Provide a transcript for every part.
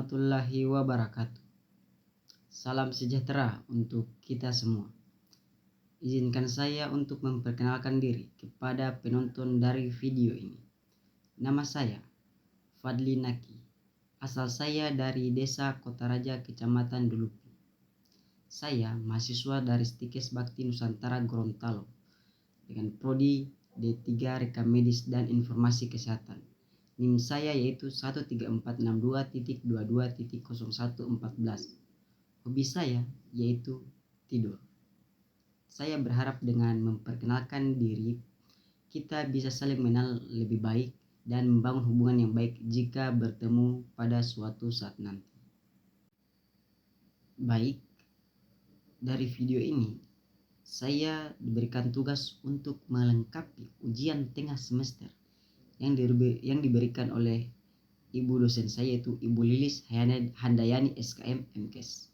warahmatullahi wabarakatuh. Salam sejahtera untuk kita semua. Izinkan saya untuk memperkenalkan diri kepada penonton dari video ini. Nama saya Fadli Naki. Asal saya dari Desa Kotaraja, Kecamatan Dulupi. Saya mahasiswa dari Stikes Bakti Nusantara Gorontalo dengan prodi D3 Rekam Medis dan Informasi Kesehatan. NIM saya yaitu 13462.22.0114. Hobi saya yaitu tidur. Saya berharap dengan memperkenalkan diri, kita bisa saling mengenal lebih baik dan membangun hubungan yang baik jika bertemu pada suatu saat nanti. Baik, dari video ini saya diberikan tugas untuk melengkapi ujian tengah semester yang diberikan oleh ibu dosen saya yaitu Ibu Lilis Handayani SKM MKes.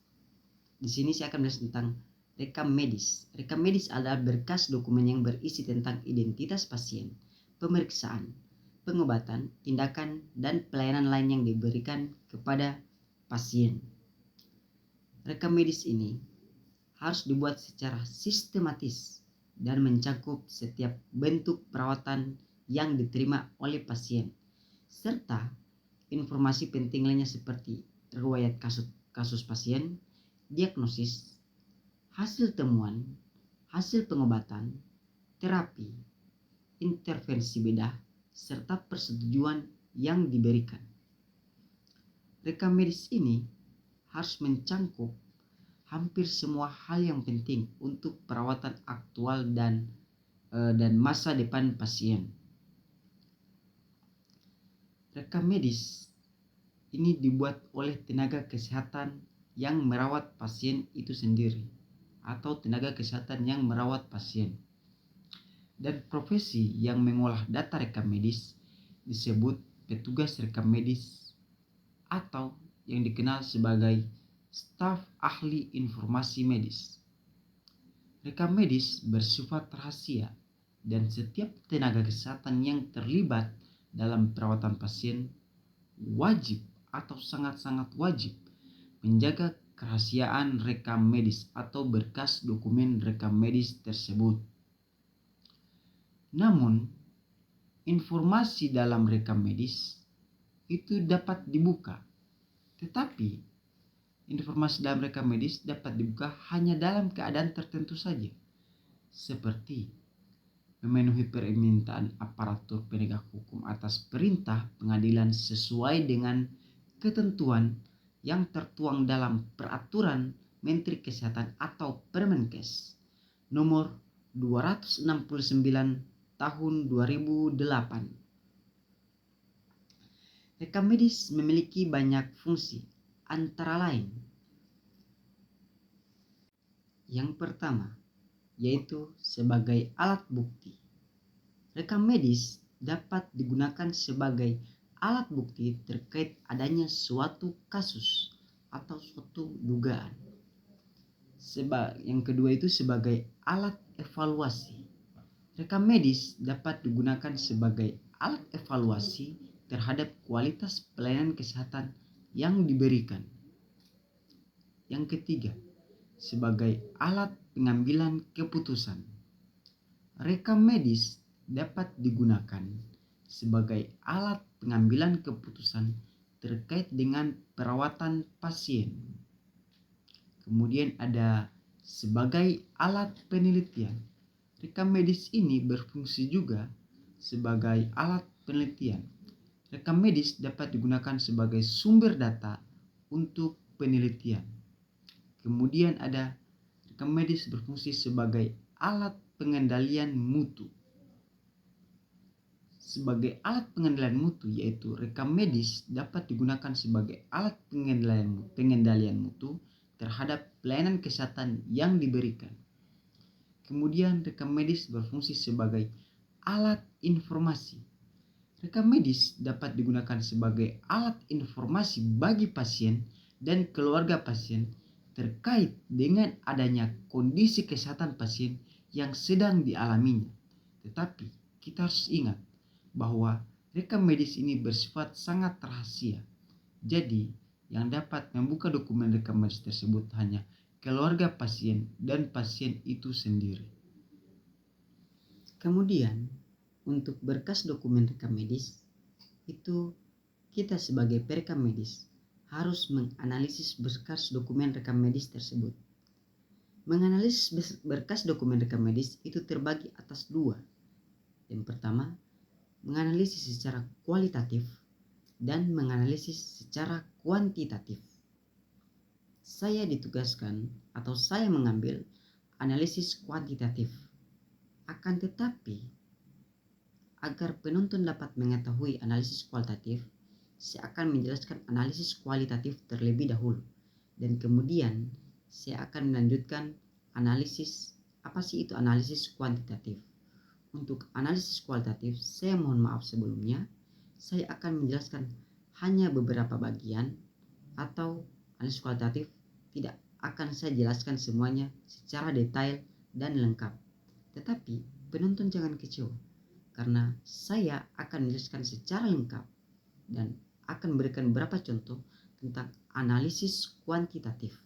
Di sini saya akan bahas tentang rekam medis. Rekam medis adalah berkas dokumen yang berisi tentang identitas pasien, pemeriksaan, pengobatan, tindakan, dan pelayanan lain yang diberikan kepada pasien. Rekam medis ini harus dibuat secara sistematis dan mencakup setiap bentuk perawatan yang diterima oleh pasien, serta informasi penting lainnya seperti riwayat kasus pasien, diagnosis, hasil temuan, hasil pengobatan, terapi, intervensi bedah, serta persetujuan yang diberikan. Rekam medis ini harus mencakup hampir semua hal yang penting untuk perawatan aktual dan masa depan pasien. Rekam medis ini dibuat oleh tenaga kesehatan yang merawat pasien itu sendiri atau tenaga kesehatan yang merawat pasien. Dan profesi yang mengolah data rekam medis disebut petugas rekam medis atau yang dikenal sebagai staf ahli informasi medis. Rekam medis bersifat rahasia dan setiap tenaga kesehatan yang terlibat dalam perawatan pasien wajib atau sangat-sangat wajib menjaga kerahasiaan rekam medis atau berkas dokumen rekam medis tersebut. Namun, informasi dalam rekam medis itu dapat dibuka, tetapi informasi dalam rekam medis dapat dibuka hanya dalam keadaan tertentu saja, seperti memenuhi permintaan aparatur penegak hukum atas perintah pengadilan sesuai dengan ketentuan yang tertuang dalam Peraturan Menteri Kesehatan atau Permenkes nomor 269 tahun 2008. Rekam medis memiliki banyak fungsi, antara lain yang pertama yaitu sebagai alat bukti. Rekam medis dapat digunakan sebagai alat bukti terkait adanya suatu kasus atau suatu dugaan. Yang kedua itu sebagai alat evaluasi. Rekam medis dapat digunakan sebagai alat evaluasi terhadap kualitas pelayanan kesehatan yang diberikan. Yang ketiga, sebagai alat pengambilan keputusan. Rekam medis dapat digunakan sebagai alat pengambilan keputusan terkait dengan perawatan pasien. Kemudian ada sebagai alat penelitian. Rekam medis ini berfungsi juga sebagai alat penelitian. Rekam medis dapat digunakan sebagai sumber data untuk penelitian. Kemudian ada rekam medis berfungsi sebagai alat pengendalian mutu. Sebagai alat pengendalian mutu yaitu rekam medis dapat digunakan sebagai alat pengendalian mutu terhadap pelayanan kesehatan yang diberikan. Kemudian rekam medis berfungsi sebagai alat informasi. Rekam medis dapat digunakan sebagai alat informasi bagi pasien dan keluarga pasien terkait dengan adanya kondisi kesehatan pasien yang sedang dialaminya. Tetapi kita harus ingat bahwa rekam medis ini bersifat sangat rahasia. Jadi yang dapat membuka dokumen rekam medis tersebut hanya keluarga pasien dan pasien itu sendiri. Kemudian, untuk berkas dokumen rekam medis, itu kita sebagai perekam medis harus menganalisis berkas dokumen rekam medis tersebut. Menganalisis berkas dokumen rekam medis itu terbagi atas dua. Yang pertama, menganalisis secara kualitatif dan menganalisis secara kuantitatif. Saya ditugaskan atau saya mengambil analisis kuantitatif. Akan tetapi, agar penonton dapat mengetahui analisis kualitatif, saya akan menjelaskan analisis kualitatif terlebih dahulu. Dan kemudian saya akan melanjutkan analisis, apa sih itu analisis kuantitatif. Untuk analisis kualitatif, saya mohon maaf sebelumnya, saya akan menjelaskan hanya beberapa bagian, atau analisis kualitatif tidak akan saya jelaskan semuanya secara detail dan lengkap. Tetapi penonton jangan kecewa, karena saya akan menjelaskan secara lengkap dan akan berikan beberapa contoh tentang analisis kuantitatif.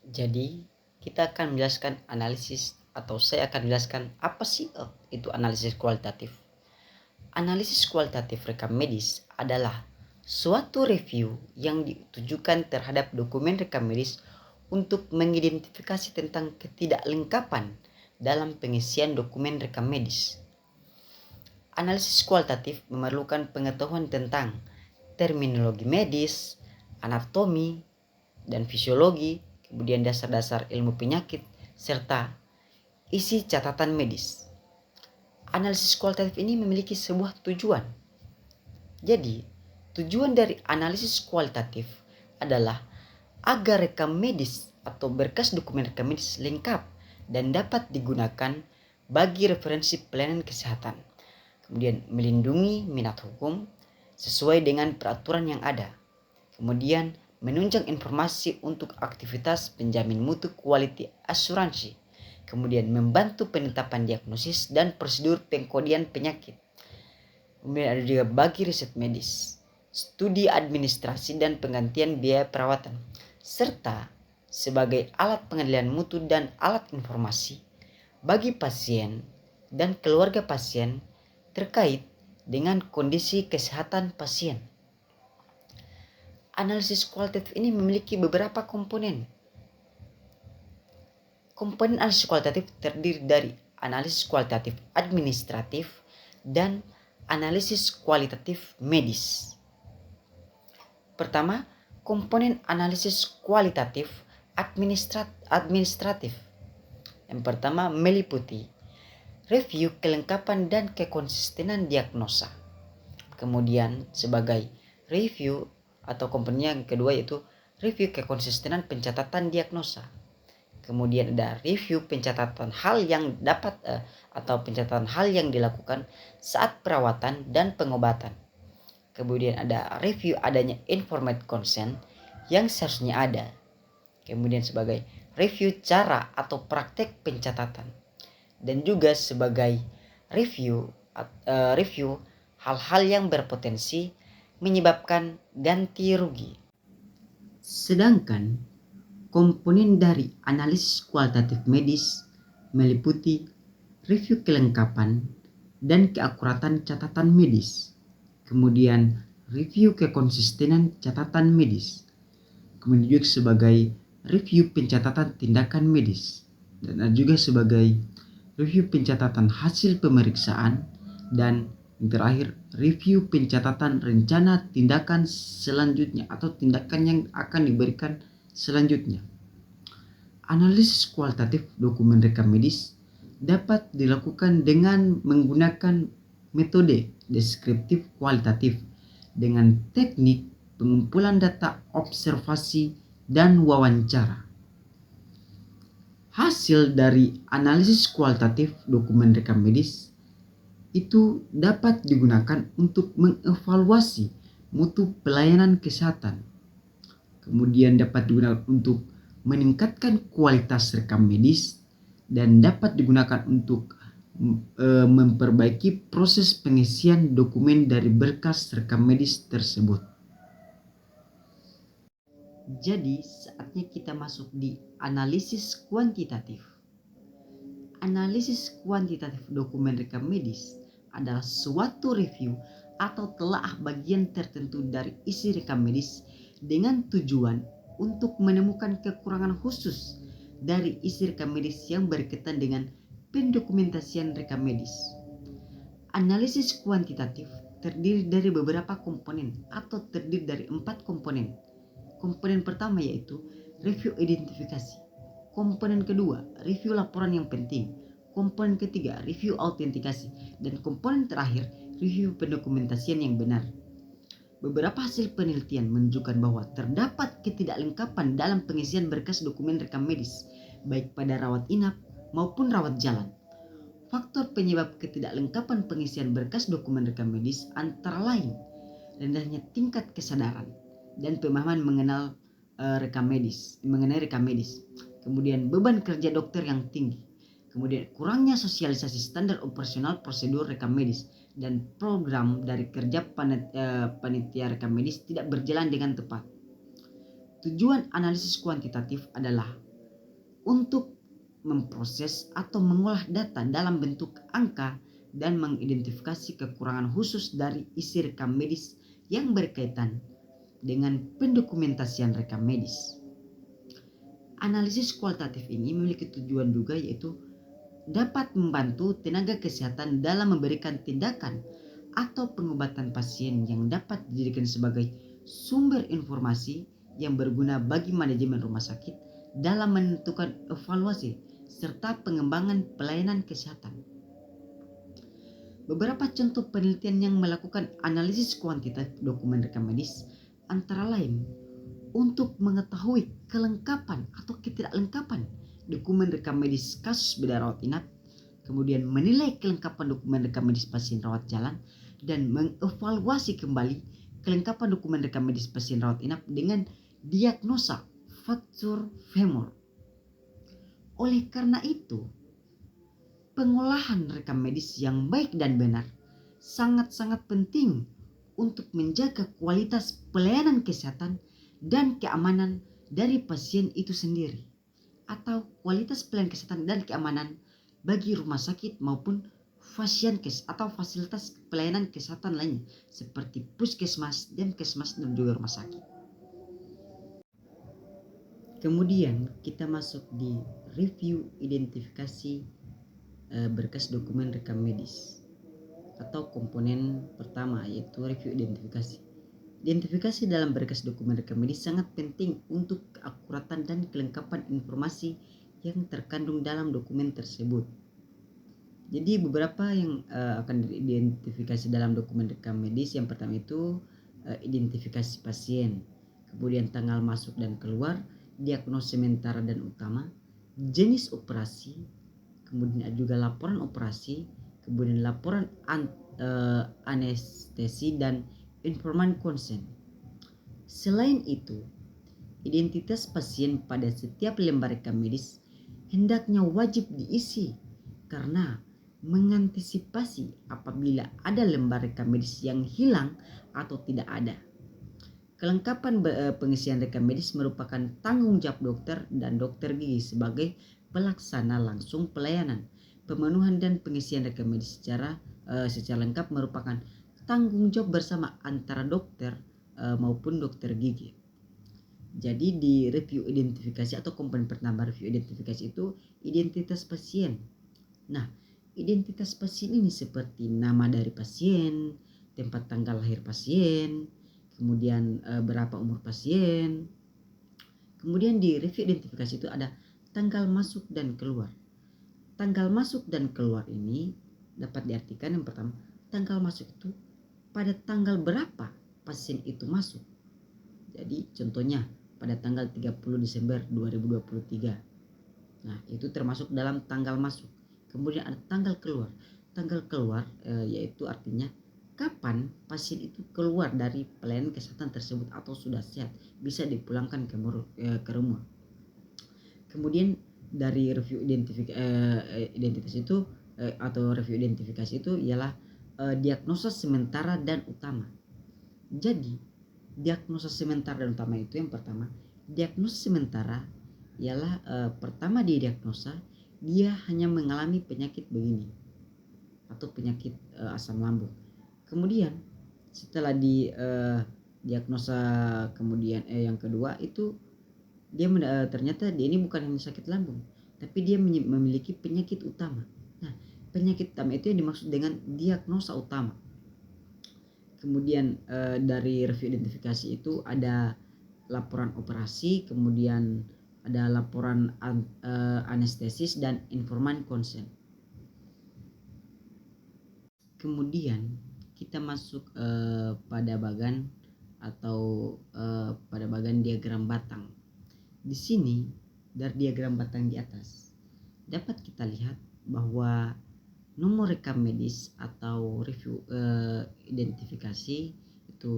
Jadi, kita akan menjelaskan analisis, atau saya akan menjelaskan apa sih itu analisis kualitatif. Analisis kualitatif rekam medis adalah suatu review yang ditujukan terhadap dokumen rekam medis untuk mengidentifikasi tentang ketidaklengkapan dalam pengisian dokumen rekam medis. Analisis kualitatif memerlukan pengetahuan tentang terminologi medis, anatomi, dan fisiologi, kemudian dasar-dasar ilmu penyakit, serta isi catatan medis. Analisis kualitatif ini memiliki sebuah tujuan. Jadi, tujuan dari analisis kualitatif adalah agar rekam medis atau berkas dokumen rekam medis lengkap dan dapat digunakan bagi referensi pelayanan kesehatan. Kemudian melindungi minat hukum sesuai dengan peraturan yang ada. Kemudian menunjang informasi untuk aktivitas penjamin mutu quality asuransi. Kemudian membantu penetapan diagnosis dan prosedur pengkodian penyakit. Kemudian ada juga bagi riset medis, studi administrasi dan penggantian biaya perawatan, serta sebagai alat pengendalian mutu dan alat informasi bagi pasien dan keluarga pasien terkait dengan kondisi kesehatan pasien. Analisis kualitatif ini memiliki beberapa komponen. Komponen analisis kualitatif terdiri dari analisis kualitatif administratif dan analisis kualitatif medis. Pertama, komponen analisis kualitatif administratif. Yang pertama meliputi review kelengkapan dan kekonsistenan diagnosa. Kemudian sebagai review atau komponen yang kedua yaitu review kekonsistenan pencatatan diagnosa. Kemudian ada review pencatatan hal yang dapat atau pencatatan hal yang dilakukan saat perawatan dan pengobatan. Kemudian ada review adanya informed consent yang seharusnya ada. Kemudian sebagai review cara atau praktek pencatatan. Dan juga sebagai review hal-hal yang berpotensi menyebabkan ganti rugi. Sedangkan komponen dari analisis kualitatif medis meliputi review kelengkapan dan keakuratan catatan medis, kemudian review kekonsistenan catatan medis, kemudian juga sebagai review pencatatan tindakan medis, dan juga sebagai review pencatatan hasil pemeriksaan, dan yang terakhir review pencatatan rencana tindakan selanjutnya atau tindakan yang akan diberikan selanjutnya. Analisis kualitatif dokumen rekam medis dapat dilakukan dengan menggunakan metode deskriptif kualitatif dengan teknik pengumpulan data observasi dan wawancara. Hasil dari analisis kualitatif dokumen rekam medis itu dapat digunakan untuk mengevaluasi mutu pelayanan kesehatan. Kemudian dapat digunakan untuk meningkatkan kualitas rekam medis dan dapat digunakan untuk memperbaiki proses pengisian dokumen dari berkas rekam medis tersebut. Jadi saatnya kita masuk di analisis kuantitatif. Analisis kuantitatif dokumen rekam medis adalah suatu review atau telaah bagian tertentu dari isi rekam medis dengan tujuan untuk menemukan kekurangan khusus dari isi rekam medis yang berkaitan dengan pendokumentasian rekam medis. Analisis kuantitatif terdiri dari beberapa komponen atau terdiri dari 4 komponen. Komponen pertama yaitu review identifikasi. Komponen kedua, review laporan yang penting. Komponen ketiga, review autentikasi. Dan komponen terakhir, review pendokumentasian yang benar. Beberapa hasil penelitian menunjukkan bahwa terdapat ketidaklengkapan dalam pengisian berkas dokumen rekam medis, baik pada rawat inap maupun rawat jalan. Faktor penyebab ketidaklengkapan pengisian berkas dokumen rekam medis antara lain rendahnya tingkat kesadaran dan pemahaman mengenai rekam medis, kemudian beban kerja dokter yang tinggi, kemudian kurangnya sosialisasi standar operasional prosedur rekam medis, dan program dari kerja panitia rekam medis tidak berjalan dengan tepat. Tujuan analisis kuantitatif adalah untuk memproses atau mengolah data dalam bentuk angka dan mengidentifikasi kekurangan khusus dari isi rekam medis yang berkaitan dengan pendokumentasian rekam medis. Analisis kualitatif ini memiliki tujuan juga yaitu dapat membantu tenaga kesehatan dalam memberikan tindakan atau pengobatan pasien yang dapat dijadikan sebagai sumber informasi yang berguna bagi manajemen rumah sakit dalam menentukan evaluasi serta pengembangan pelayanan kesehatan. Beberapa contoh penelitian yang melakukan analisis kuantitatif dokumen rekam medis antara lain untuk mengetahui kelengkapan atau ketidaklengkapan dokumen rekam medis kasus bedah rawat inap, kemudian menilai kelengkapan dokumen rekam medis pasien rawat jalan, dan mengevaluasi kembali kelengkapan dokumen rekam medis pasien rawat inap dengan diagnosa fracture femur. Oleh karena itu, pengolahan rekam medis yang baik dan benar sangat-sangat penting untuk menjaga kualitas pelayanan kesehatan dan keamanan dari pasien itu sendiri, atau kualitas pelayanan kesehatan dan keamanan bagi rumah sakit maupun atau fasilitas pelayanan kesehatan lainnya seperti puskesmas, demkesmas, dan juga rumah sakit. Kemudian kita masuk di review identifikasi berkas dokumen rekam medis atau komponen pertama yaitu review identifikasi. Identifikasi dalam berkas dokumen rekam medis sangat penting untuk keakuratan dan kelengkapan informasi yang terkandung dalam dokumen tersebut. Jadi beberapa yang akan diidentifikasi dalam dokumen rekam medis. Yang pertama itu identifikasi pasien, kemudian tanggal masuk dan keluar, diagnosis sementara dan utama, jenis operasi, kemudian juga laporan operasi, kemudian laporan anestesi dan informan konsen. Selain itu, identitas pasien pada setiap lembar rekam medis hendaknya wajib diisi karena mengantisipasi apabila ada lembar rekam medis yang hilang atau tidak ada. Kelengkapan pengisian rekam medis merupakan tanggung jawab dokter dan dokter gigi sebagai pelaksana langsung pelayanan. Pemenuhan dan pengisian rekam medis secara lengkap merupakan tanggung jawab bersama antara dokter maupun dokter gigi. Jadi di review identifikasi atau komponen pertama review identifikasi itu identitas pasien. Nah, identitas pasien ini seperti nama dari pasien, tempat tanggal lahir pasien, kemudian berapa umur pasien. Kemudian di review identifikasi itu ada tanggal masuk dan keluar. Tanggal masuk dan keluar ini dapat diartikan yang pertama, tanggal masuk itu pada tanggal berapa pasien itu masuk. Jadi contohnya pada tanggal 30 Desember 2023. Nah, itu termasuk dalam tanggal masuk. Kemudian ada tanggal keluar. Tanggal keluar yaitu artinya kapan pasien itu keluar dari pelayanan kesehatan tersebut atau sudah sehat, bisa dipulangkan ke rumah. Kemudian dari review identitas itu atau review identifikasi itu ialah diagnosa sementara dan utama. Jadi diagnosa sementara dan utama itu yang pertama, diagnosa sementara ialah pertama dia diagnosa dia hanya mengalami penyakit begini atau penyakit asam lambung. Kemudian setelah diagnosa kemudian yang kedua itu dia ternyata dia ini bukan hanya sakit lambung, tapi dia memiliki penyakit utama. Nah, penyakit utama itu yang dimaksud dengan diagnosa utama. Kemudian dari review identifikasi itu ada laporan operasi, kemudian ada laporan anestesis dan informan consent. Kemudian kita masuk pada bagan atau pada bagan diagram batang. Di sini dari diagram batang di atas dapat kita lihat bahwa nomor rekam medis atau review identifikasi itu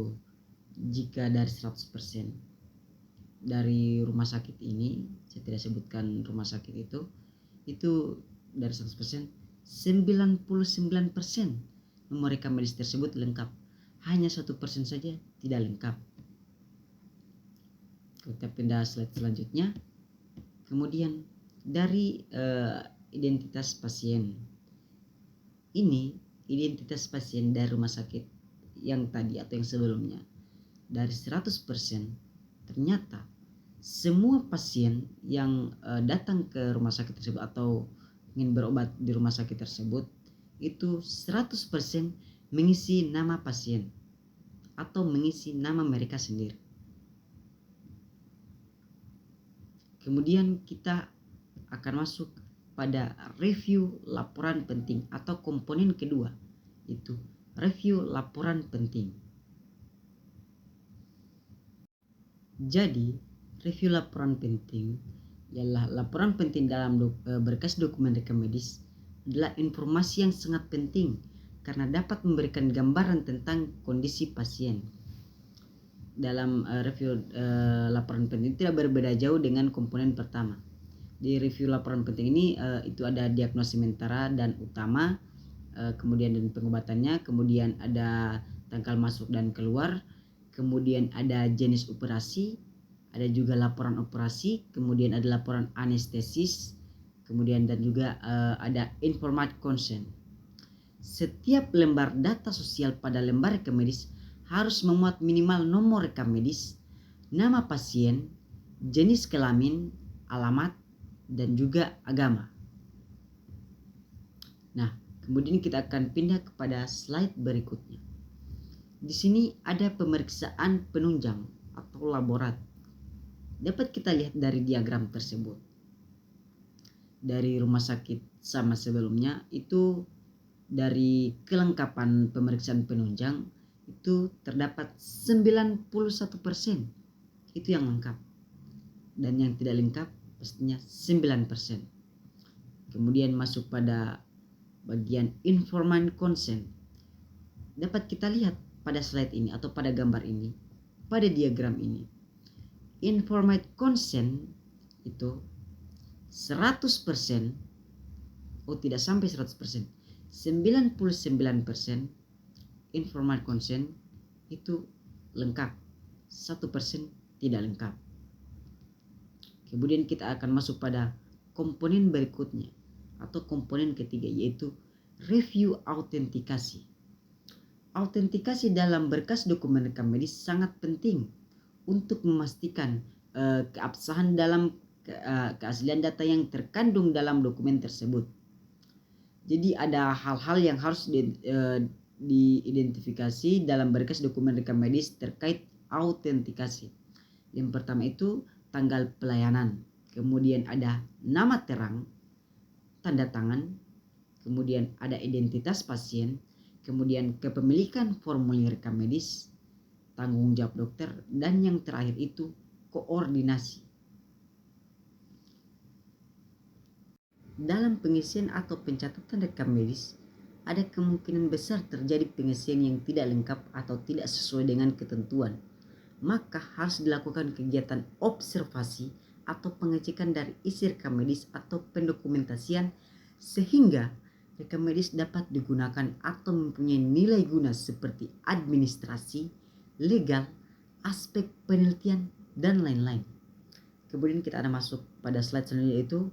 jika dari 100% dari rumah sakit ini, saya tidak sebutkan rumah sakit itu dari 100%, 99% nomor rekam medis tersebut lengkap. Hanya 1% saja tidak lengkap. Kita pindah slide selanjutnya. Kemudian dari identitas pasien. Ini identitas pasien dari rumah sakit yang tadi atau yang sebelumnya. Dari 100% ternyata semua pasien yang datang ke rumah sakit tersebut atau ingin berobat di rumah sakit tersebut itu 100% mengisi nama pasien atau mengisi nama mereka sendiri. Kemudian kita akan masuk pada review laporan penting atau komponen kedua, itu review laporan penting. Jadi review laporan penting ialah laporan penting dalam berkas dokumen rekam medis adalah informasi yang sangat penting karena dapat memberikan gambaran tentang kondisi pasien. Dalam review laporan penting tidak berbeda jauh dengan komponen pertama. Di review laporan penting ini itu ada diagnosis sementara dan utama, kemudian dan pengobatannya, kemudian ada tanggal masuk dan keluar, kemudian ada jenis operasi, ada juga laporan operasi, kemudian ada laporan anestesis, kemudian dan juga ada informed consent. Setiap lembar data sosial pada lembar rekam medis harus memuat minimal nomor rekam medis, nama pasien, jenis kelamin, alamat, dan juga agama. Nah, kemudian kita akan pindah kepada slide berikutnya. Di sini ada pemeriksaan penunjang atau laborat. Dapat kita lihat dari diagram tersebut. Dari rumah sakit sama sebelumnya itu dari kelengkapan pemeriksaan penunjang itu terdapat 91% itu yang lengkap. Dan yang tidak lengkap pastinya 9%. Kemudian masuk pada bagian informed consent. Dapat kita lihat pada slide ini atau pada gambar ini, pada diagram ini. Informed consent itu 100%, tidak sampai 100%, 99% informed consent itu lengkap, 1% tidak lengkap. Kemudian kita akan masuk pada komponen berikutnya atau komponen ketiga, yaitu review autentikasi. Autentikasi dalam berkas dokumen rekam medis sangat penting untuk memastikan keabsahan dalam keaslian data yang terkandung dalam dokumen tersebut. Jadi ada hal-hal yang harus diidentifikasi dalam berkas dokumen rekam medis terkait autentikasi. Yang pertama itu tanggal pelayanan, kemudian ada nama terang, tanda tangan, kemudian ada identitas pasien, kemudian kepemilikan formulir rekam medis, tanggung jawab dokter, dan yang terakhir itu koordinasi. Dalam pengisian atau pencatatan rekam medis, ada kemungkinan besar terjadi pengisian yang tidak lengkap atau tidak sesuai dengan ketentuan. Maka harus dilakukan kegiatan observasi atau pengecekan dari isi rekam medis atau pendokumentasian sehingga rekam medis dapat digunakan atau mempunyai nilai guna seperti administrasi, legal, aspek penelitian, dan lain-lain. Kemudian kita ada masuk pada slide selanjutnya, yaitu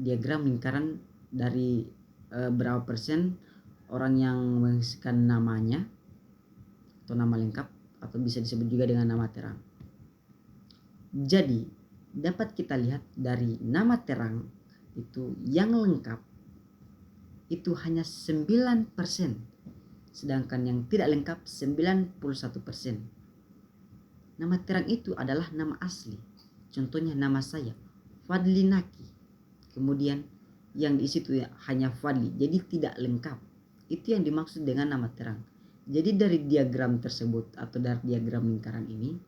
diagram lingkaran dari berapa persen orang yang mengisikan namanya atau nama lengkap, atau bisa disebut juga dengan nama terang. Jadi dapat kita lihat dari nama terang itu yang lengkap itu hanya 9%, sedangkan yang tidak lengkap 91%. Nama terang itu adalah nama asli. Contohnya nama saya, Fadli Naki. Kemudian yang di situ hanya Fadli, jadi tidak lengkap. Itu yang dimaksud dengan nama terang. Jadi dari diagram tersebut atau dari diagram lingkaran ini,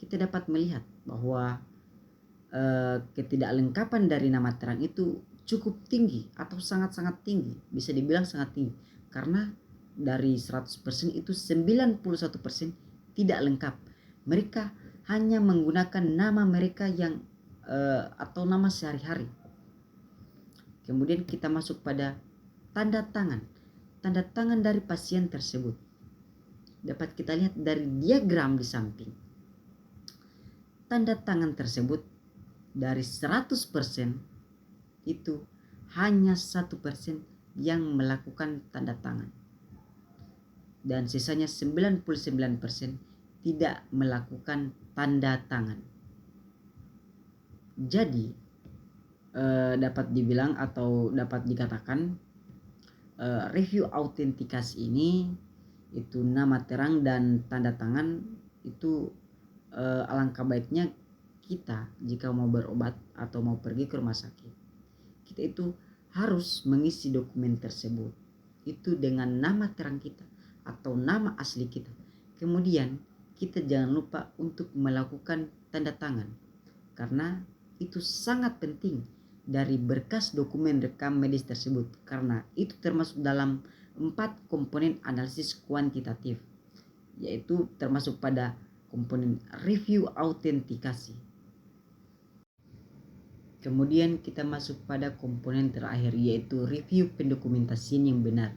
kita dapat melihat bahwa ketidaklengkapan dari nama terang itu cukup tinggi atau sangat-sangat tinggi, bisa dibilang sangat tinggi, karena dari 100% itu 91% tidak lengkap. Mereka hanya menggunakan nama mereka yang atau nama sehari-hari. Kemudian kita masuk pada tanda tangan. Tanda tangan dari pasien tersebut dapat kita lihat dari diagram di samping. Tanda tangan tersebut dari 100% itu hanya 1% yang melakukan tanda tangan, dan sisanya 99% tidak melakukan tanda tangan. Jadi dapat dibilang atau dapat dikatakan review autentikasi ini itu nama terang dan tanda tangan itu alangkah baiknya kita jika mau berobat atau mau pergi ke rumah sakit, kita itu harus mengisi dokumen tersebut itu dengan nama terang kita atau nama asli kita. Kemudian kita jangan lupa untuk melakukan tanda tangan, karena itu sangat penting dari berkas dokumen rekam medis tersebut, karena itu termasuk dalam 4 komponen analisis kuantitatif, yaitu termasuk pada komponen review autentikasi. Kemudian kita masuk pada komponen terakhir, yaitu review pendokumentasian yang benar.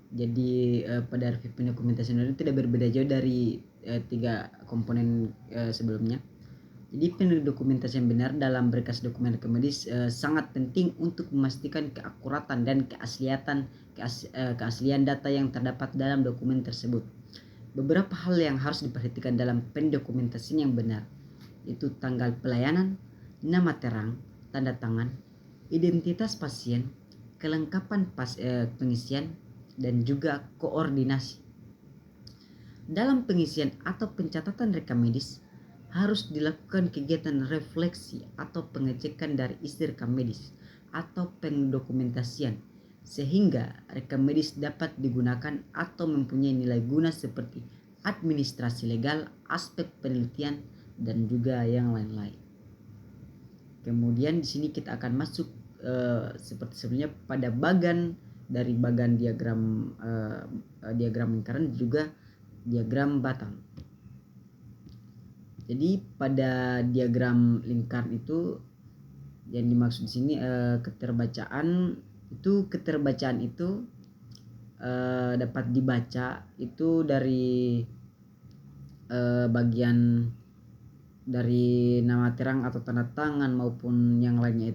Jadi pada review pendokumentasian itu tidak berbeda jauh dari 3 komponen sebelumnya. Jadi pendokumentasian benar dalam berkas dokumen rekam medis sangat penting untuk memastikan keakuratan dan keaslian data yang terdapat dalam dokumen tersebut. Beberapa hal yang harus diperhatikan dalam pendokumentasian yang benar, itu tanggal pelayanan, nama terang, tanda tangan, identitas pasien, kelengkapan pengisian, dan juga koordinasi. Dalam pengisian atau pencatatan rekam medis harus dilakukan kegiatan refleksi atau pengecekan dari isi rekam medis atau pendokumentasian, sehingga rekam medis dapat digunakan atau mempunyai nilai guna seperti administrasi legal, aspek penelitian, dan juga yang lain-lain. Kemudian di sini kita akan masuk seperti sebelumnya pada bagan diagram lingkaran juga diagram batang. Jadi pada diagram lingkaran itu yang dimaksud di sini keterbacaan itu dapat dibaca itu dari bagian dari nama terang atau tanda tangan maupun yang lainnya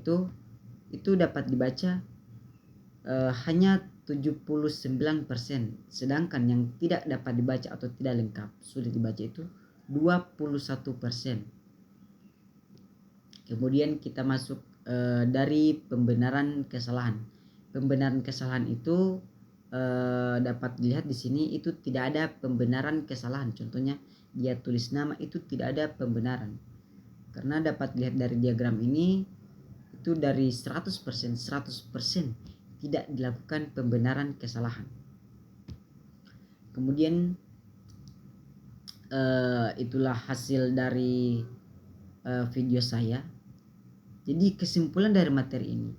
itu dapat dibaca hanya 79%, sedangkan yang tidak dapat dibaca atau tidak lengkap sulit dibaca itu 21%. Kemudian kita masuk dari pembenaran kesalahan. Pembenaran kesalahan itu dapat dilihat di sini itu tidak ada pembenaran kesalahan. Contohnya dia tulis nama itu tidak ada pembenaran. Karena dapat dilihat dari diagram ini itu dari 100% tidak dilakukan pembenaran kesalahan. Kemudian itulah hasil dari video saya. Jadi kesimpulan dari materi ini,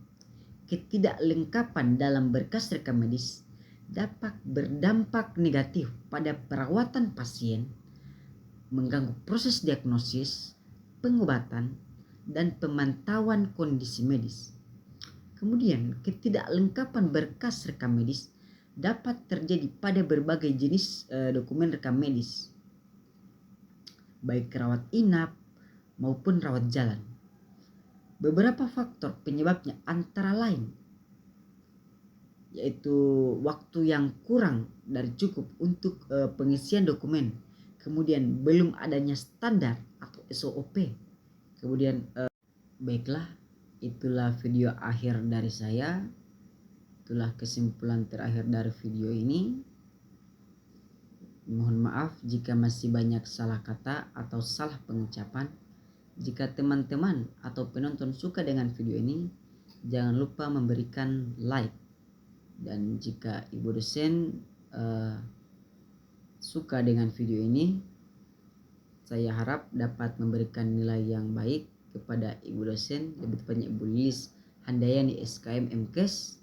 ketidaklengkapan dalam berkas rekam medis dapat berdampak negatif pada perawatan pasien, mengganggu proses diagnosis, pengobatan, dan pemantauan kondisi medis. Kemudian, ketidaklengkapan berkas rekam medis dapat terjadi pada berbagai jenis dokumen rekam medis, baik rawat inap maupun rawat jalan. Beberapa faktor penyebabnya antara lain yaitu waktu yang kurang dari cukup untuk pengisian dokumen, kemudian belum adanya standar atau SOP. Kemudian baiklah, itulah video akhir dari saya. Itulah kesimpulan terakhir dari video ini. Mohon maaf jika masih banyak salah kata atau salah pengucapan. Jika teman-teman atau penonton suka dengan video ini, jangan lupa memberikan like. Dan jika ibu dosen suka dengan video ini, saya harap dapat memberikan nilai yang baik kepada ibu dosen, lebih tepatnya Ibu Lilis Handayani SKM MKes.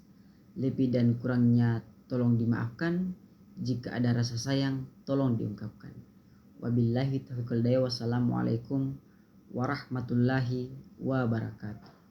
Lebih dan kurangnya tolong dimaafkan. Jika ada rasa sayang, tolong diungkapkan. Wabillahi taufiq wal hidayah. Wassalamualaikum warahmatullahi wabarakatuh.